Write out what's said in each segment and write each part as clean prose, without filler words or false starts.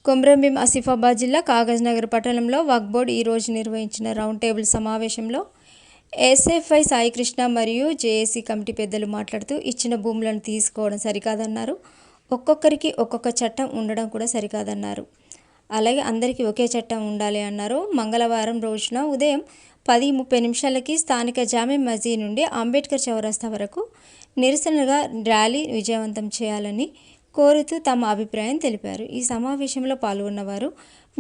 కొమ్రంభీం ఆసిఫాబాద్ జిల్లా కాగజ్నగర్ పట్టణంలో వక్ఫ్ బోర్డు ఈరోజు నిర్వహించిన రౌండ్ టేబుల్ సమావేశంలో ఎస్ఎఫ్ఐ సాయికృష్ణ మరియు జేఏసీ కమిటీ పెద్దలు మాట్లాడుతూ ఇచ్చిన భూములను తీసుకోవడం సరికాదన్నారు. ఒక్కొక్కరికి ఒక్కొక్క చట్టం ఉండడం కూడా సరికాదన్నారు. అలాగే అందరికీ ఒకే చట్టం ఉండాలి అన్నారు. మంగళవారం రోజున ఉదయం 10:30 స్థానిక జామే మస్జిద్ నుండి అంబేద్కర్ చౌరస్తా వరకు నిరసనగా ర్యాలీ విజయవంతం చేయాలని కోరుతూ తమ అభిప్రాయం తెలిపారు. ఈ సమావేశంలో పాల్గొన్నవారు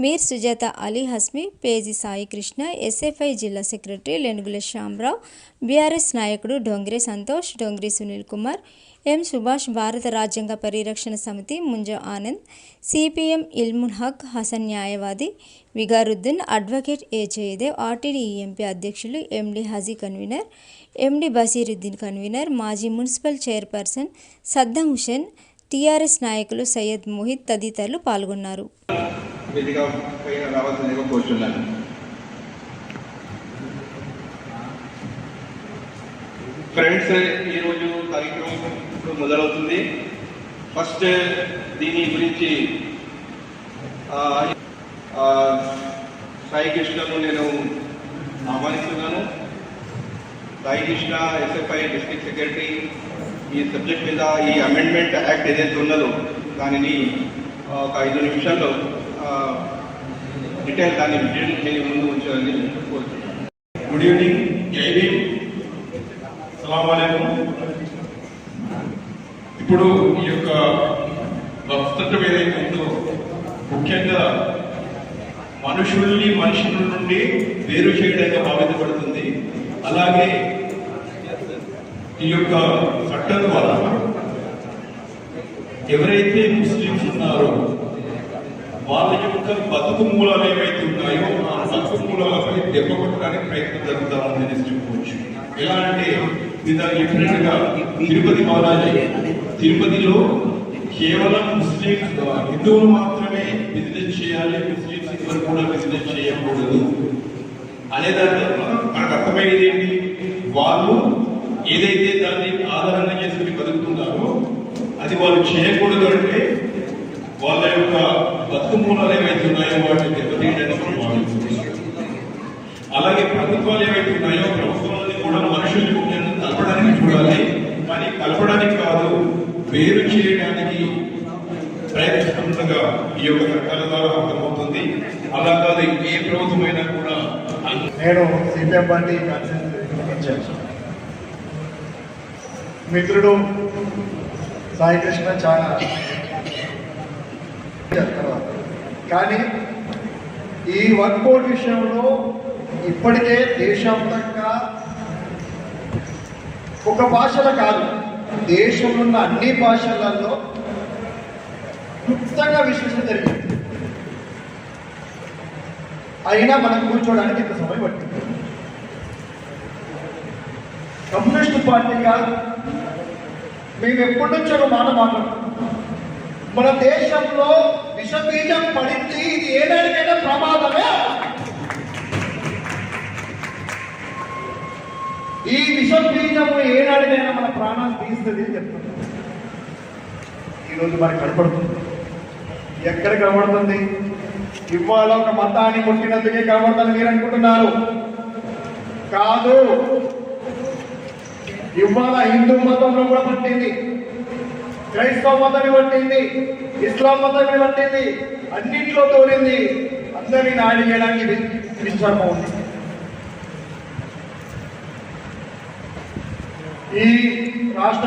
మీర్ సుజాత అలీ హస్మి, పేజీ సాయికృష్ణ, ఎస్ఎఫ్ఐ జిల్లా సెక్రటరీ లెనుగుల శ్యామరావు, బీఆర్ఎస్ నాయకుడు డొంగ్రే సంతోష్, డొంగ్రే సునీల్ కుమార్, ఎం సుభాష్, భారత రాజ్యాంగ పరిరక్షణ సమితి ముంజా ఆనంద్, సిపిఎం ఇల్ముల్ హక్, హసన్ న్యాయవాది Viqaruddin, advocate A Jayadev, RTD MP అధ్యక్షులు MD Haji convener, MD Basheeruddin convener, మాజీ municipal chairperson Saddam Hussain, TRS నాయకులు సయ్యద్ మోహిత్ తదితరులు పాల్గొన్నారు. ఫ్రెండ్స్, ఈరోజు కార్యక్రమం మొదలవుతుంది. ఫస్ట్ దీని గురించి సాయికృష్ణను నేను ఆహ్వానిస్తున్నాను. సాయికృష్ణ ఎస్ఎఫ్ఐ డిస్ట్రిక్ట్ సెక్రటరీ ఈ సబ్జెక్ట్ మీద ఈ అమెండ్మెంట్ యాక్ట్ ఏదైతే ఉన్నదో దానిని ఒక 5 నిమిషాల్లో దాన్ని డీటెయిల్ ముందు ఉంచాలని కోరుతున్నాను. గుడ్ ఈవినింగ్, జై భీమ్, సలాం అలైకుం. ఇప్పుడు ఈ యొక్క వక్తత్వం ఏదైతే ఉందో ముఖ్యంగా మనుషుల నుండి వేరు చేయడంగా భావించబడుతుంది. అలాగే ఈ యొక్క చట్టం ద్వారా ఎవరైతే ముస్లింస్ ఉన్నారో వాళ్ళ యొక్క బతుకు మూలాలు ఏవైతే ఉన్నాయో ఆ బతుకు మూలాలపై దెబ్బ కొట్టడానికి ప్రయత్నం జరుగుతూ ఉందని చెప్పుకోవచ్చు. ఎలా అంటే మీరు చెప్పినట్టుగా తిరుపతి బాలాజీ, తిరుపతిలో కేవలం ముస్లింస్ హిందువులు మాత్రమే బిజినెస్ చేయాలి, ముస్లింస్ ఎవరు కూడా బిజినెస్ చేయకూడదు అనేదాన్ని మనకు అర్థమయ్యేది ఏంటి? వాళ్ళు ఏదైతే దాన్ని ఆధారంగా చేసుకుని బతుకుతున్నారో అది వాళ్ళు చేయకూడదు అంటే వాళ్ళ యొక్క బతుకు మూలాలు ఏవైతే ఉన్నాయో వాటిని దెబ్బతీయడానికి భావిస్తున్నారు. అలాగే ప్రభుత్వాలు ఏవైతే ఉన్నాయో ప్రభుత్వాలని కూడా మనుషులు కలపడానికి చూడాలి, కానీ కలపడానికి కాదు, వేరు చేయడానికి ప్రయత్నిస్తుండగా ఈ యొక్క చట్టాల ద్వారా అర్థమవుతుంది. అలా కాదు ఏ ప్రభుత్వమైనా కూడా. నేను సిపిఎం పార్టీ మిత్రుడు సాయికృష్ణ చాలా కానీ ఈ వక్ఫ్ బోర్డు విషయంలో ఇప్పటికే దేశవ్యాప్తంగా ఒక భాషలో కాదు, దేశంలో ఉన్న అన్ని భాషలలో క్లుప్తంగా విశ్లేషణ జరిగింది. అయినా మనం కూర్చోవడానికి ఇంత సమయం పట్టింది. కమ్యూనిస్టు పార్టీగా మేము ఎప్పటి నుంచో ఒక మాట మాట్లాడుతున్నాం. మన దేశంలో విషబీజం పడింది, ఇది ఏనాడికైనా ప్రమాదమే. ఈ విషబీజము ఏనాడికైనా మన ప్రాణాలు తీస్తుంది అని చెప్తున్నాం. ఈరోజు మనకి కనపడుతుంది. ఎక్కడ కనబడుతుంది? ఇవాళ ఒక మతాన్ని కొట్టినందుకే కనబడుతుంది మీరు అనుకుంటున్నారు. కాదు, ఇవాళ హిందూ మతంలో కూడా పట్టింది, క్రైస్తవ మతం పట్టింది, ఇస్లాం మతం పట్టింది, అన్నింటిలో తోలింది. అందరినీ నాడి చేయడానికి విశ్వాసం ఉంది. ఈ రాష్ట్ర